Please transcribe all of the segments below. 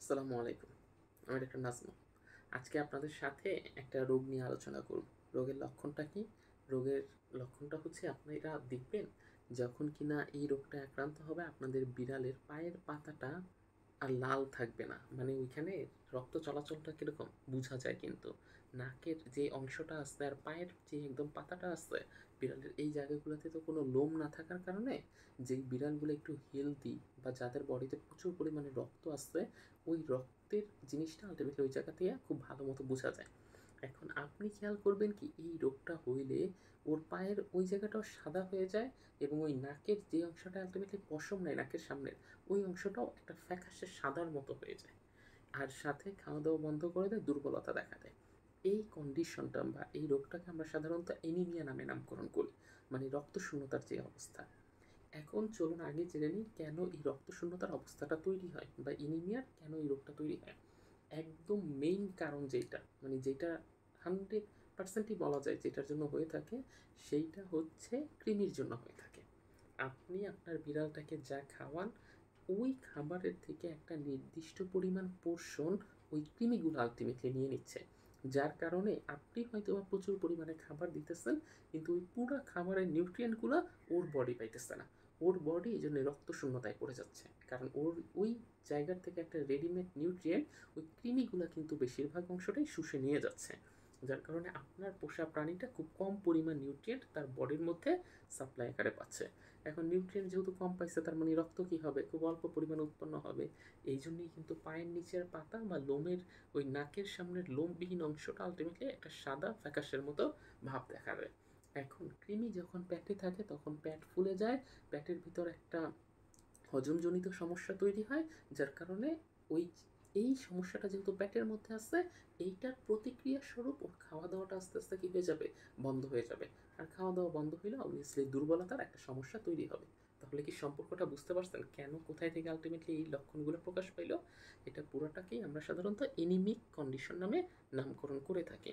আসসালামু আলাইকুম। আমি ডক্টর নাজমুল। আজকে আপনাদের সাথে একটা রোগ নিয়ে আলোচনা করব। রোগের লক্ষণটা কি? রোগের লক্ষণটা হচ্ছে আপনারা দেখবেন যখন কিনা এই রোগটা আক্রান্ত হবে আপনাদের বিড়ালের পায়ের পাতাটা আর লাল থাকবে না। মানে ওইখানে রক্ত চলাচলটা কিরকম বোঝা যায় কিন্তু। নাকের যে অংশটা আছে আর পায়ের যে একদম পাতাটা আছে, বিড়ালের এই জায়গাগুলোতে তো কোনো লোম না থাকার কারণে যেই বিড়ালগুলো একটু হেলদি বা যাদের বডিতে প্রচুর পরিমাণে রক্ত আছে, ওই রক্তের জিনিসটা আল্টিমেটলি ওই জায়গা থেকে খুব ভালো মতো বোঝা যায়। এখন আপনি খেয়াল করবেন কি এই রোগটা হইলে ওর পায়ের ওই জায়গাটাও সাদা হয়ে যায় এবং ওই নাকের যে অংশটা আলটিমেটলি পশম নেয় নাকের সামনের, ওই অংশটাও একটা ফ্যাকাশে সাদার মতো হয়ে যায়। আর সাথে খাওয়া দাওয়া বন্ধ করে দেয়, দুর্বলতা দেখা দেয়। এই কন্ডিশনটা বা এই রোগটাকে আমরা সাধারণত এনিমিয়া নামে নামকরণ করি, মানে রক্তশূন্যতার যে অবস্থা। এখন চলুন আগে জেনে নিই কেন এই রক্তশূন্যতার অবস্থাটা তৈরি হয় বা এনিমিয়ার কেন এই রোগটা তৈরি হয়। একদম মেইন কারণ যেটা, মানে যেটা 100%ই বলা যায় যেটার জন্য হয়ে থাকে, সেইটা হচ্ছে কৃমির জন্য হয়ে থাকে। আপনি আপনার বিড়ালটাকে যা খাওয়ান, ওই খাবারের থেকে একটা নির্দিষ্ট পরিমাণ পোর্শন ওই কৃমিগুলো আলটিমেটলি নিয়ে নিচ্ছে। যার কারণে আপনি হয়তো বা প্রচুর পরিমাণে খাবার দিতেছেন, কিন্তু ওই পুরো খাবারের নিউট্রিয়েন্টগুলো ওর বডি পাইতেছে না। ওর বডি এই জন্য রক্তশূন্যতায় পড়ে যাচ্ছে, কারণ ওর ওই জায়গার থেকে একটা রেডিমেড নিউট্রিয়েন্ট ওই কৃমিগুলো কিন্তু বেশিরভাগ অংশটাই শুষে নিয়ে যাচ্ছে। যার কারণে আপনার পোষা প্রাণীটা খুব কম পরিমাণ নিউট্রিয়েন্ট তার বডির মধ্যে সাপ্লাই আকারে পাচ্ছে। এখন নিউট্রিয়েন্ট যেহেতু কম পাইছে, তার মানে রক্ত কী হবে, খুব অল্প পরিমাণে উৎপন্ন হবে। এই জন্যই কিন্তু পায়ের নিচের পাতা বা লোমের ওই নাকের সামনের লোমবিহীন অংশটা আলটিমেটলি একটা সাদা ফ্যাকাশের মতো ভাব দেখা দেয়। এখন কৃমি যখন পেটে থাকে তখন পেট ফুলে যায়, পেটের ভিতর একটা হজমজনিত সমস্যা তৈরি হয়, যার কারণে ওই এই সমস্যাটা যেহেতু পেটের মধ্যে আছে, এইটার প্রতিক্রিয়া স্বরূপ ওর খাওয়া দাওয়াটা আস্তে আস্তে কী হয়ে যাবে, বন্ধ হয়ে যাবে। আর খাওয়া দাওয়া বন্ধ হইলে অবভিয়াসলি দুর্বলতার একটা সমস্যা তৈরি হবে। তাহলে কি সম্পর্কটা বুঝতে পারছেন কেন কোথায় থেকে আলটিমেটলি এই লক্ষণগুলো প্রকাশ পাইল? এটা পুরোটাকেই আমরা সাধারণত এনিমিক কন্ডিশন নামে নামকরণ করে থাকি।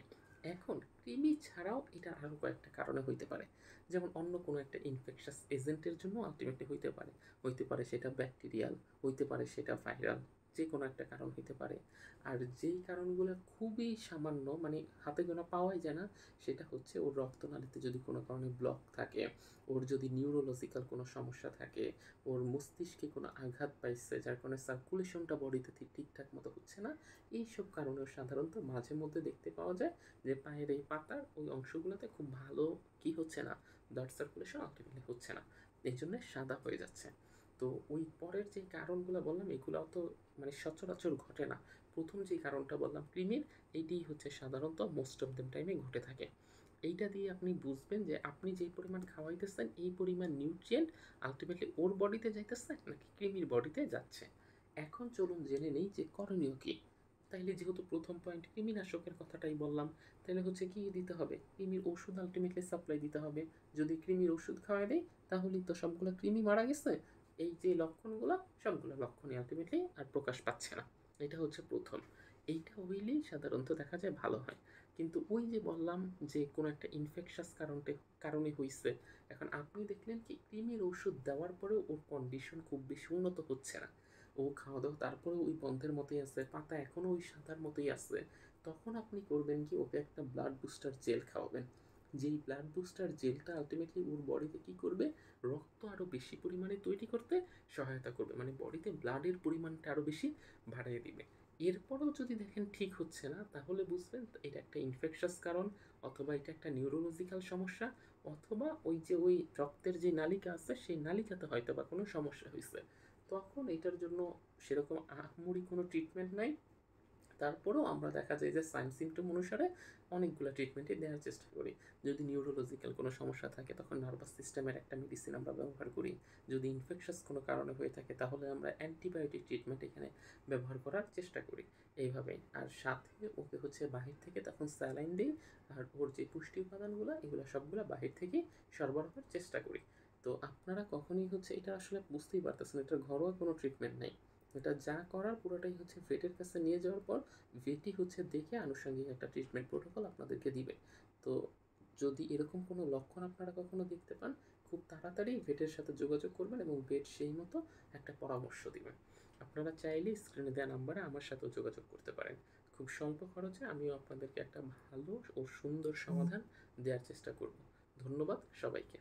এখন কৃমি ছাড়াও এটা আরও কয়েকটা কারণে হইতে পারে, যেমন অন্য কোনো একটা ইনফেকশাস এজেন্টের জন্য আলটিমেটলি হইতে পারে। হইতে পারে সেটা ব্যাকটেরিয়াল, হইতে পারে সেটা ভাইরাল, যে কোনো একটা কারণ হইতে পারে। আর যেই কারণগুলো খুবই সামান্য, মানে হাতে গোনা পাওয়াই যায় না, সেটা হচ্ছে ওর রক্তনালীতে যদি কোনো কারণে ব্লক থাকে, ওর যদি নিউরোলজিক্যাল কোনো সমস্যা থাকে, ওর মস্তিষ্কে কোনো আঘাত পাইছে যার কারণে সার্কুলেশনটা বডিতে ঠিকঠাক মতো হচ্ছে না, এইসব কারণেও সাধারণত মাঝে মধ্যে দেখতে পাওয়া যায় যে পায়ের এই পাতার ওই অংশগুলোতে খুব ভালো কি হচ্ছে না, ব্লাড সার্কুলেশন আলটিমেটলি হচ্ছে না, এই জন্য সাদা হয়ে যাচ্ছে। তো ওই পরের যে কারণগুলো বললাম এগুলো তো মানে সচরাচর ঘটে না। প্রথম যে কারণটা বললাম কৃমির, এইটাই হচ্ছে সাধারণত মোস্ট অফ দ্য টাইমে ঘটে থাকে। এইটা দিয়ে আপনি বুঝবেন যে আপনি যেই পরিমাণ খাওয়াইতেছেন এই পরিমাণ নিউট্রিয়েন্ট আলটিমেটলি ওর বডিতে যাইতেছে নাকি কৃমির বডিতে যাচ্ছে। এখন চলুন জেনে নেই যে করণীয় কী। তাইলে যেহেতু প্রথম পয়েন্ট কৃমিনাশকের কথাটাই বললাম, তাহলে হচ্ছে কি দিতে হবে, কৃমির ওষুধ আলটিমেটলি সাপ্লাই দিতে হবে। যদি কৃমির ওষুধ খাওয়াই দেয় তাহলেই তো সবগুলো কৃমি মারা গেছে, এই যে লক্ষণগুলো সবগুলো লক্ষণই আলটিমেটলি আর প্রকাশ পাচ্ছে না। এটা হচ্ছে প্রথম। এইটা হইলেই সাধারণত দেখা যায় ভালো হয়। কিন্তু ওই যে বললাম যে কোনো একটা ইনফেকশাস কারণে হইছে, এখন আপনি দেখলেন কি কৃমির ওষুধ দেওয়ার পরেও ওর কন্ডিশন খুব বেশি উন্নত হচ্ছে না, ও খাওয়া দাওয়া তারপরেও ওই বন্ধের মতোই আছে, পাতা এখনও ওই সাদার মতোই আছে, তখন আপনি করবেন কি ওকে একটা ব্লাড বুস্টার জেল খাওয়াবেন। যেই ব্লাড বুস্টার জেলটা আলটিমেটলি ওর বডিতে কী করবে, রক্ত আরও বেশি পরিমাণে তৈরি করতে সহায়তা করবে, মানে বডিতে ব্লাডের পরিমাণটা আরও বেশি বাড়িয়ে দিবে। এরপরেও যদি দেখেন ঠিক হচ্ছে না, তাহলে বুঝবেন এটা একটা ইনফেকশাস কারণ, অথবা এটা একটা নিউরোলজিক্যাল সমস্যা, অথবা ওই যে ওই রক্তের যে নালিকা আছে সেই নালিকাতে হয়তো বা কোনো সমস্যা হয়েছে। তখন এটার জন্য সেরকম আহামরি কোনো ট্রিটমেন্ট নাই। তারপরেও আমরা দেখা যায় যে সাইন সিমটম অনুসারে অনেকগুলো ট্রিটমেন্টই দেওয়ার চেষ্টা করি। যদি নিউরোলজিক্যাল কোনো সমস্যা থাকে তখন নার্ভাস সিস্টেমের একটা মেডিসিন আমরা ব্যবহার করি। যদি ইনফেকশাস কোনো কারণে হয়ে থাকে তাহলে আমরা অ্যান্টিবায়োটিক ট্রিটমেন্ট এখানে ব্যবহার করার চেষ্টা করি এইভাবেই। আর সাথে ওকে হচ্ছে বাহির থেকে তখন স্যালাইন দিই, আর ওর যে পুষ্টি উপাদানগুলো এগুলো সবগুলো বাহির থেকেই সরবরাহের চেষ্টা করি। তো আপনারা কখনোই হচ্ছে এটা আসলে বুঝতেই পারতেছেন এটার ঘরোয়া কোনো ট্রিটমেন্ট নেই। এটা যা করার পুরোটাই হচ্ছে ভেটের কাছে নিয়ে যাওয়ার পর ভেটই হচ্ছে দেখে আনুষঙ্গিক একটা ট্রিটমেন্ট প্রোটোকল আপনাদেরকে দিবে। তো যদি এরকম কোনো লক্ষণ আপনারা কখনো দেখতে পান, খুব তাড়াতাড়ি ভেটের সাথে যোগাযোগ করবেন এবং ভেট সেই মতো একটা পরামর্শ দিবেন। আপনারা চাইলে স্ক্রিনে দেওয়া নাম্বারে আমার সাথেও যোগাযোগ করতে পারেন। খুব স্বল্প খরচে আমিও আপনাদেরকে একটা ভালো ও সুন্দর সমাধান দেওয়ার চেষ্টা করব। ধন্যবাদ সবাইকে।